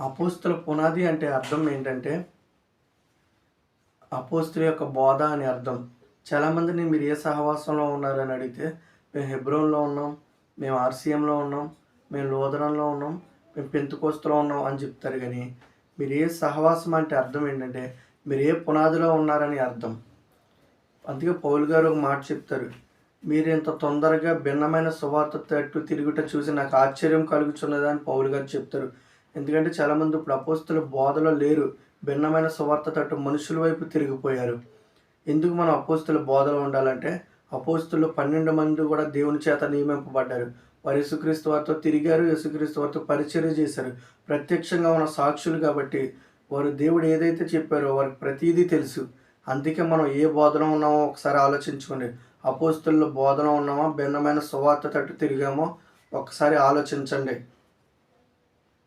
అపోస్తుల పునాది అంటే అర్థం ఏంటంటే, అపోస్తుల యొక్క బోధ అని అర్థం. చాలామందిని మీరు ఏ సహవాసంలో ఉన్నారని అడిగితే, మేము హెబ్రోన్‌లో ఉన్నాం, మేము ఆర్‌సీఎంలో ఉన్నాం, మేము లూథరన్‌లో ఉన్నాం, మేము పెంతెకోస్తులో ఉన్నాం అని చెప్తారు గానీ, మీరు ఏ సహవాసం అంటే అర్థం ఏంటంటే, మీరు ఏ పునాదిలో ఉన్నారని అర్థం. అందుకే పౌలు గారు ఒక మాట చెప్తారు. మీరింత తొందరగా భిన్నమైన సువార్త తట్టు తిరుగుట చూసి నాకు ఆశ్చర్యం కలుగుచున్నదని పౌలు గారు చెప్తారు. ఎందుకంటే చాలామంది ఇప్పుడు అపోస్తుల బోధలో లేరు. భిన్నమైన సువార్త తట్టు మనుషుల వైపు తిరిగిపోయారు. ఎందుకు మనం అపోస్తుల బోధలో ఉండాలంటే, అపోస్తులు 12 మంది కూడా దేవుని చేత నియమింపబడ్డారు. వారు యేసుక్రీస్తు వారితో తిరిగారు, యేసుక్రీస్తు వారితో పరిచర్య చేశారు. ప్రత్యక్షంగా ఉన్న సాక్షులు కాబట్టి వారు దేవుడు ఏదైతే చెప్పారో వారికి ప్రతీదీ తెలుసు. అందుకే మనం ఏ బోధలో ఉన్నామో ఒకసారి ఆలోచించుకోండి. అపోస్తుల బోధలో ఉన్నామా, భిన్నమైన సువార్త తట్టు తిరిగామో ఒకసారి ఆలోచించండి.